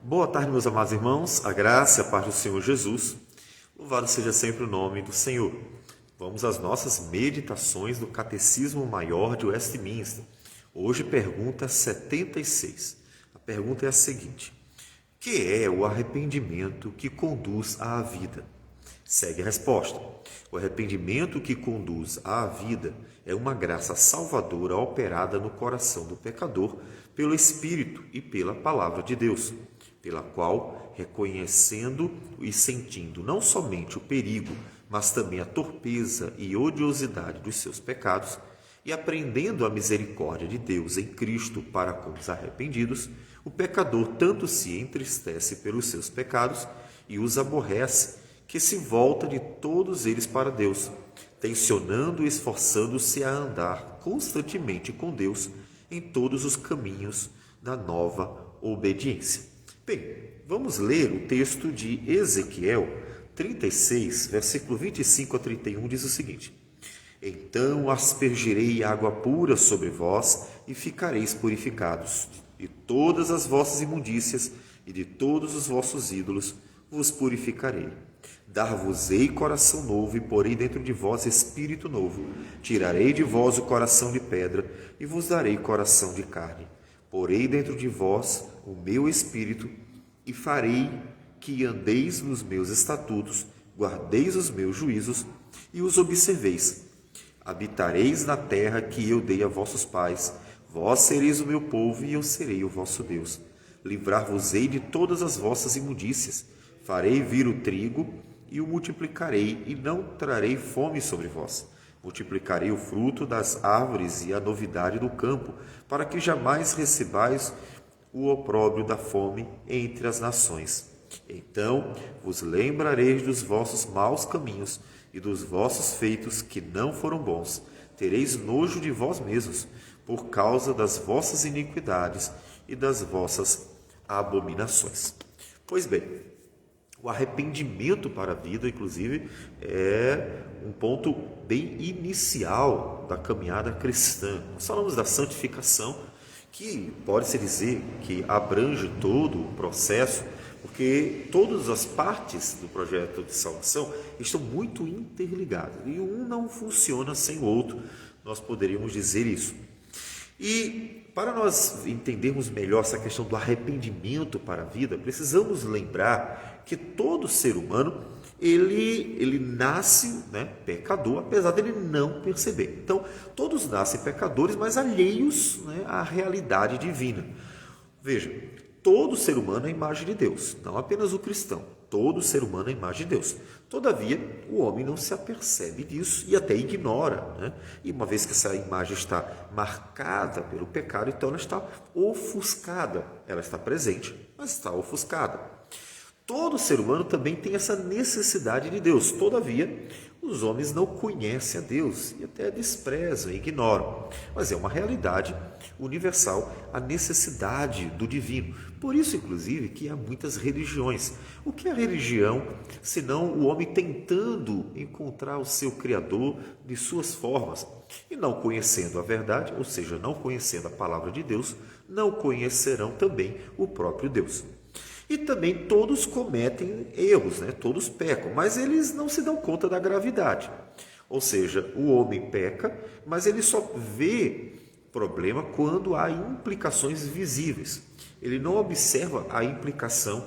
Boa tarde, meus amados irmãos, a graça e a paz do Senhor Jesus. Louvado seja sempre o nome do Senhor. Vamos às nossas meditações do Catecismo Maior de Westminster. Hoje, pergunta 76. A pergunta é a seguinte: que é o arrependimento que conduz à vida? Segue a resposta. O arrependimento que conduz à vida é uma graça salvadora operada no coração do pecador pelo Espírito e pela Palavra de Deus, pela qual, reconhecendo e sentindo não somente o perigo, mas também a torpeza e odiosidade dos seus pecados, e aprendendo a misericórdia de Deus em Cristo para com os arrependidos, o pecador tanto se entristece pelos seus pecados e os aborrece, que se volta de todos eles para Deus, tensionando e esforçando-se a andar constantemente com Deus em todos os caminhos da nova obediência. Bem, vamos ler o texto de Ezequiel 36, versículo 25 a 31, diz o seguinte: Então aspergirei água pura sobre vós e ficareis purificados, de todas as vossas imundícias e de todos os vossos ídolos vos purificarei. Dar-vos-ei coração novo e porei dentro de vós espírito novo. Tirarei de vós o coração de pedra e vos darei coração de carne. Porei dentro de vós o meu espírito e farei que andeis nos meus estatutos, guardeis os meus juízos e os observeis. Habitareis na terra que eu dei a vossos pais. Vós sereis o meu povo e eu serei o vosso Deus. Livrar-vos-ei de todas as vossas imundícias. Farei vir o trigo e o multiplicarei, e não trarei fome sobre vós. Multiplicarei o fruto das árvores e a novidade do campo, para que jamais recebais o opróbrio da fome entre as nações. Então vos lembrareis dos vossos maus caminhos e dos vossos feitos que não foram bons. Tereis nojo de vós mesmos, por causa das vossas iniquidades e das vossas abominações. Pois bem, o arrependimento para a vida, inclusive, é um ponto bem inicial da caminhada cristã. Nós falamos da santificação, que pode-se dizer que abrange todo o processo, porque todas as partes do projeto de salvação estão muito interligadas, e um não funciona sem o outro, nós poderíamos dizer isso. E para nós entendermos melhor essa questão do arrependimento para a vida, precisamos lembrar que todo ser humano, ele nasce, pecador, apesar dele não perceber. Então, todos nascem pecadores, mas alheios, à realidade divina. Veja, todo ser humano é a imagem de Deus, não apenas o cristão. Todo ser humano é a imagem de Deus. Todavia, o homem não se apercebe disso e até ignora. E uma vez que essa imagem está marcada pelo pecado, então ela está ofuscada. Ela está presente, mas está ofuscada. Todo ser humano também tem essa necessidade de Deus. Todavia, os homens não conhecem a Deus e até desprezam e ignoram. Mas é uma realidade universal a necessidade do divino. Por isso, inclusive, que há muitas religiões. O que é religião, senão o homem tentando encontrar o seu Criador de suas formas? E não conhecendo a verdade, ou seja, não conhecendo a palavra de Deus, não conhecerão também o próprio Deus. E também todos cometem erros, todos pecam, mas eles não se dão conta da gravidade. Ou seja, o homem peca, mas ele só vê problema quando há implicações visíveis. Ele não observa a implicação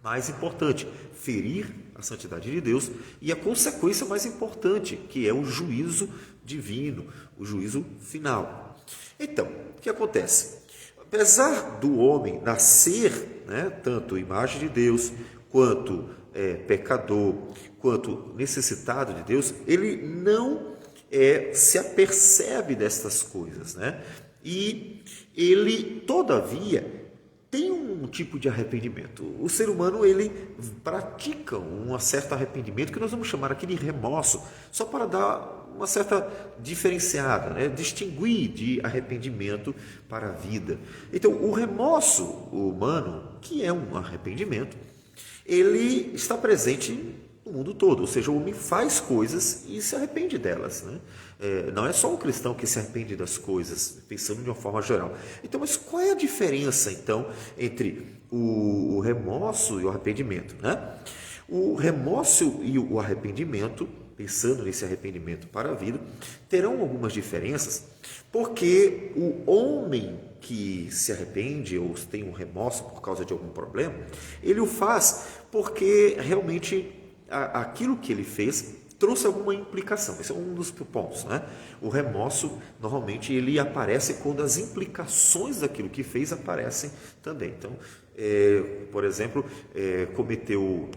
mais importante, ferir a santidade de Deus, e a consequência mais importante, que é o juízo divino, o juízo final. Então, o que acontece? Apesar do homem nascer, tanto imagem de Deus, quanto pecador, quanto necessitado de Deus, ele não se apercebe destas coisas. E ele, todavia, tem um tipo de arrependimento. O ser humano, ele pratica um certo arrependimento, que nós vamos chamar aqui de remorso, só para dar uma certa diferenciada, distinguir de arrependimento para a vida. Então, o remorso humano, que é um arrependimento, ele está presente no mundo todo. Ou seja, o homem faz coisas e se arrepende delas, né? Não é só o cristão que se arrepende das coisas, pensando de uma forma geral. Então, mas qual é a diferença, então, entre o remorso e o arrependimento, né? O remorso e o arrependimento, pensando nesse arrependimento para a vida, terão algumas diferenças, porque o homem que se arrepende ou tem um remorso por causa de algum problema, ele o faz porque realmente aquilo que ele fez trouxe alguma implicação. Esse é um dos pontos, né? O remorso, normalmente, ele aparece quando as implicações daquilo que fez aparecem também. Então, por exemplo, cometeu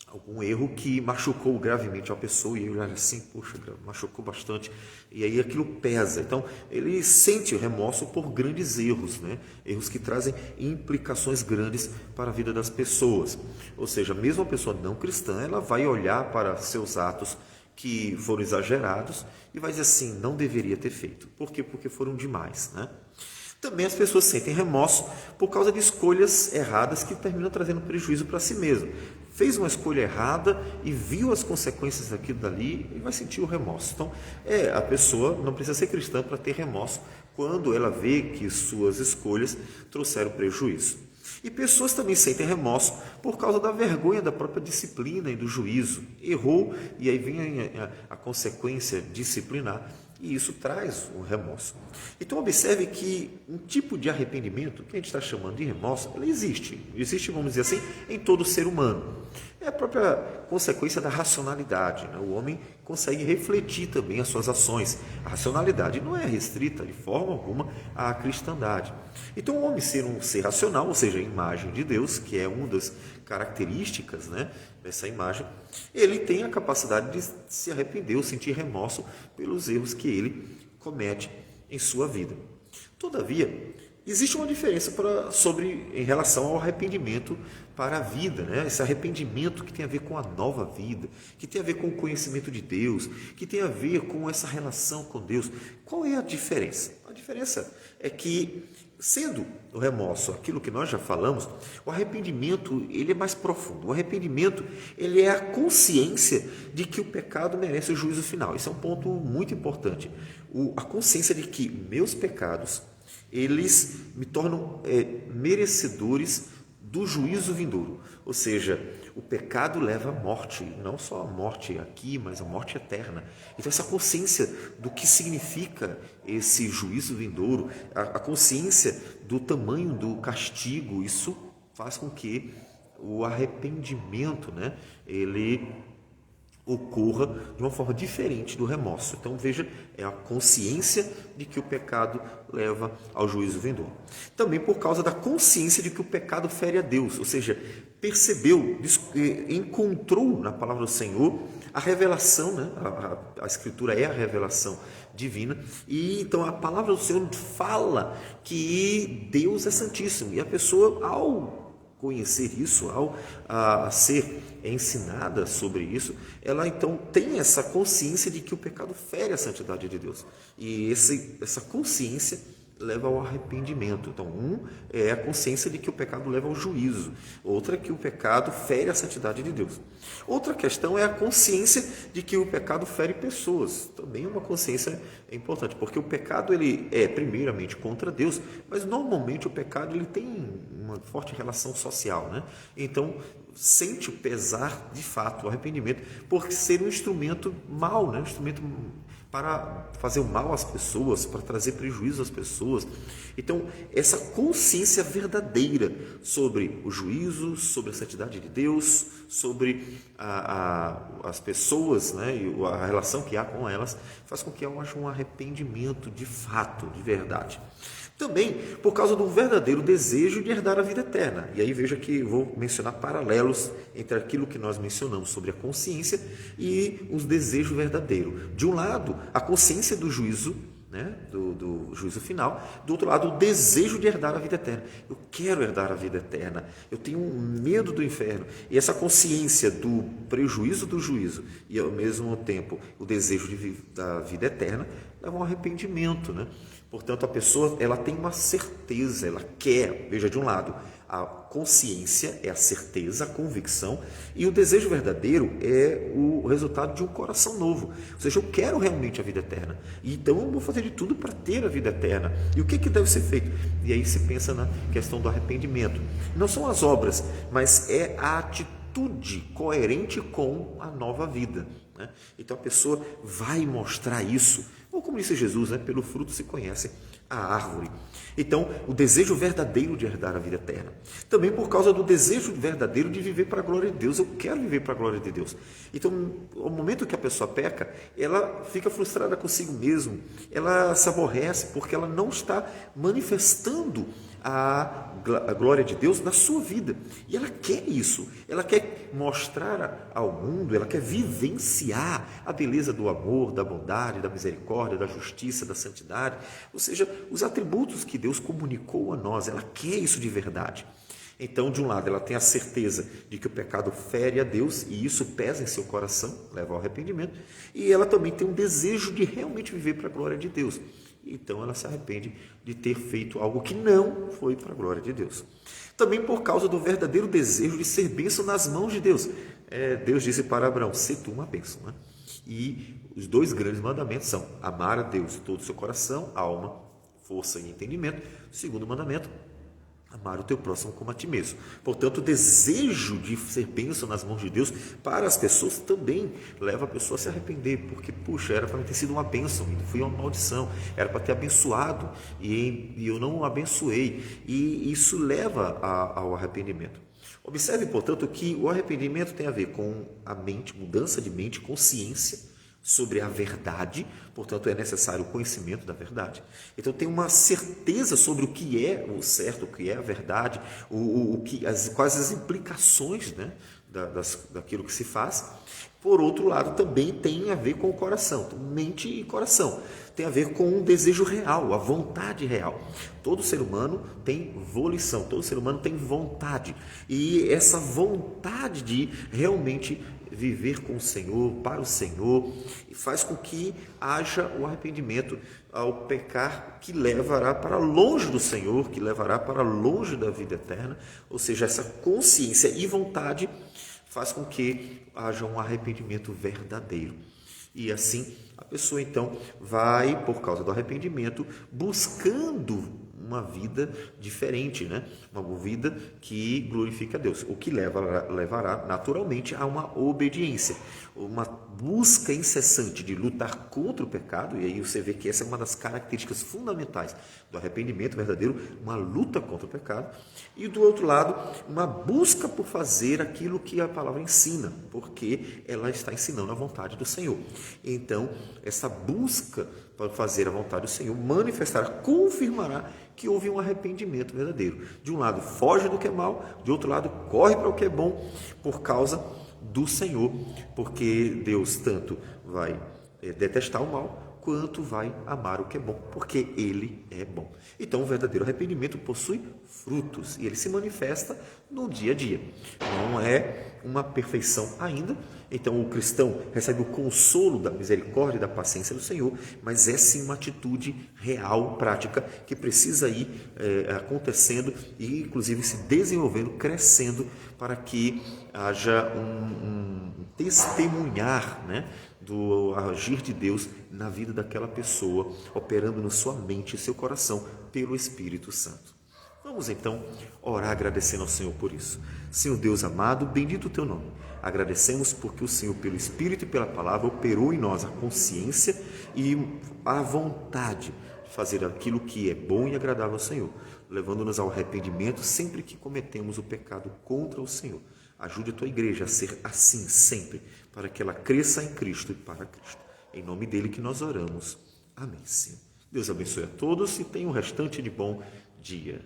algum erro que machucou gravemente a pessoa e ele olha assim, poxa, machucou bastante, e aí aquilo pesa. Então, ele sente o remorso por grandes erros, né? Erros que trazem implicações grandes para a vida das pessoas. Ou seja, mesmo a pessoa não cristã, ela vai olhar para seus atos que foram exagerados e vai dizer assim, não deveria ter feito. Por quê? Porque foram demais, né? Também as pessoas sentem remorso por causa de escolhas erradas que terminam trazendo prejuízo para si mesmo. Fez uma escolha errada e viu as consequências daquilo dali e vai sentir o remorso. Então, a pessoa não precisa ser cristã para ter remorso quando ela vê que suas escolhas trouxeram prejuízo. E pessoas também sentem remorso por causa da vergonha da própria disciplina e do juízo. Errou e aí vem a consequência disciplinar. E isso traz um remorso. Então, observe que um tipo de arrependimento, que a gente está chamando de remorso, ele existe. Existe, vamos dizer assim, em todo ser humano. É a própria consequência da racionalidade, né? O homem consegue refletir também as suas ações. A racionalidade não é restrita de forma alguma à cristandade. Então, o homem ser um ser racional, ou seja, a imagem de Deus, que é uma das características, né, dessa imagem, ele tem a capacidade de se arrepender ou sentir remorso pelos erros que ele comete em sua vida. Todavia, existe uma diferença em relação ao arrependimento para a vida, né? Esse arrependimento que tem a ver com a nova vida, que tem a ver com o conhecimento de Deus, que tem a ver com essa relação com Deus. Qual é a diferença? A diferença é que, sendo o remorso aquilo que nós já falamos, o arrependimento ele é mais profundo. O arrependimento ele é a consciência de que o pecado merece o juízo final. Esse é um ponto muito importante. A consciência de que meus pecados eles me tornam merecedores do juízo vindouro. Ou seja, o pecado leva à morte, não só a morte aqui, mas a morte eterna. Então, essa consciência do que significa esse juízo vindouro, a consciência do tamanho do castigo, isso faz com que o arrependimento, né, ele ocorra de uma forma diferente do remorso. Então, veja, é a consciência de que o pecado leva ao juízo vindouro. Também por causa da consciência de que o pecado fere a Deus, ou seja, percebeu, encontrou na palavra do Senhor a revelação, né? A Escritura é a revelação divina, e então a palavra do Senhor fala que Deus é santíssimo, e a pessoa, ao conhecer isso, ao ser ensinada sobre isso, ela então tem essa consciência de que o pecado fere a santidade de Deus. E essa consciência leva ao arrependimento. Então, é a consciência de que o pecado leva ao juízo. Outra é que o pecado fere a santidade de Deus. Outra questão é a consciência de que o pecado fere pessoas. Também é uma consciência importante, porque o pecado ele é primeiramente contra Deus, mas normalmente o pecado ele tem uma forte relação social, né? Então, sente o pesar de fato, o arrependimento, por ser um instrumento mau, né? Um instrumento para fazer o mal às pessoas, para trazer prejuízo às pessoas. Então, essa consciência verdadeira sobre o juízo, sobre a santidade de Deus, sobre as pessoas, né, e a relação que há com elas, faz com que haja um arrependimento de fato, de verdade. Também por causa do verdadeiro desejo de herdar a vida eterna. E aí veja que vou mencionar paralelos entre aquilo que nós mencionamos sobre a consciência e os desejos verdadeiros. De um lado, a consciência do juízo, né, do juízo final. Do outro lado, o desejo de herdar a vida eterna. Eu quero herdar a vida eterna. Eu tenho medo do inferno. E essa consciência do prejuízo do juízo e, ao mesmo tempo, o desejo da vida eterna leva a um arrependimento, né? Portanto, a pessoa ela tem uma certeza, ela quer, veja, de um lado, A consciência é a certeza, a convicção, e o desejo verdadeiro é o resultado de um coração novo. Ou seja, eu quero realmente a vida eterna, e então eu vou fazer de tudo para ter a vida eterna. E o que deve ser feito? E aí se pensa na questão do arrependimento. Não são as obras, mas é a atitude coerente com a nova vida. Então a pessoa vai mostrar isso, ou como disse Jesus, pelo fruto se conhece a árvore. Então, o desejo verdadeiro de herdar a vida eterna. Também por causa do desejo verdadeiro de viver para a glória de Deus. Eu quero viver para a glória de Deus. Então, ao momento que a pessoa peca, ela fica frustrada consigo mesma. Ela se aborrece porque ela não está manifestando a glória de Deus na sua vida. E ela quer isso. Ela quer mostrar ao mundo, ela quer vivenciar a beleza do amor, da bondade, da misericórdia, da justiça, da santidade. Ou seja, os atributos que Deus comunicou a nós. Ela quer isso de verdade. Então, de um lado, ela tem a certeza de que o pecado fere a Deus e isso pesa em seu coração, leva ao arrependimento. E ela também tem um desejo de realmente viver para a glória de Deus. Então ela se arrepende de ter feito algo que não foi para a glória de Deus. Também por causa do verdadeiro desejo de ser bênção nas mãos de Deus. Deus disse para Abraão, sê tu uma bênção. E os 2 grandes mandamentos são amar a Deus de todo o seu coração, alma, força e entendimento. O segundo mandamento, amar o teu próximo como a ti mesmo. Portanto, o desejo de ser bênção nas mãos de Deus para as pessoas também leva a pessoa a se arrepender, porque, puxa, era para ter sido uma bênção, e foi uma maldição, era para ter abençoado, e eu não abençoei, e isso leva ao arrependimento. Observe, portanto, que o arrependimento tem a ver com a mente, mudança de mente, consciência sobre a verdade, portanto é necessário o conhecimento da verdade. Então tem uma certeza sobre o que é o certo, o que é a verdade, quais as implicações daquilo que se faz. Por outro lado, também tem a ver com o coração, então, mente e coração. Tem a ver com um desejo real, a vontade real. Todo ser humano tem volição, todo ser humano tem vontade. E essa vontade de realmente viver com o Senhor, para o Senhor, e faz com que haja o arrependimento ao pecar que levará para longe do Senhor, que levará para longe da vida eterna. Ou seja, essa consciência e vontade faz com que haja um arrependimento verdadeiro. E assim a pessoa então vai, por causa do arrependimento, buscando uma vida diferente, uma vida que glorifica a Deus, o que levará naturalmente a uma obediência, uma busca incessante de lutar contra o pecado. E aí você vê que essa é uma das características fundamentais do arrependimento verdadeiro, uma luta contra o pecado. E do outro lado, uma busca por fazer aquilo que a palavra ensina, porque ela está ensinando a vontade do Senhor. Então, essa busca para fazer a vontade do Senhor manifestará, confirmará que houve um arrependimento verdadeiro. De um lado, foge do que é mal, de outro lado, corre para o que é bom, por causa do Senhor, porque Deus tanto vai detestar o mal, quanto vai amar o que é bom, porque Ele é bom. Então, o verdadeiro arrependimento possui frutos, e ele se manifesta no dia a dia. Não é uma perfeição ainda. Então, o cristão recebe o consolo da misericórdia e da paciência do Senhor, mas é sim uma atitude real, prática, que precisa ir acontecendo e, inclusive, se desenvolvendo, crescendo, para que haja um testemunhar, do agir de Deus na vida daquela pessoa, operando na sua mente e seu coração pelo Espírito Santo. Vamos então orar agradecendo ao Senhor por isso. Senhor Deus amado, bendito o teu nome. Agradecemos porque o Senhor, pelo Espírito e pela palavra, operou em nós a consciência e a vontade de fazer aquilo que é bom e agradável ao Senhor, levando-nos ao arrependimento sempre que cometemos o pecado contra o Senhor. Ajude a tua igreja a ser assim sempre, para que ela cresça em Cristo e para Cristo. Em nome dele que nós oramos. Amém, Senhor. Deus abençoe a todos e tenha um restante de bom dia.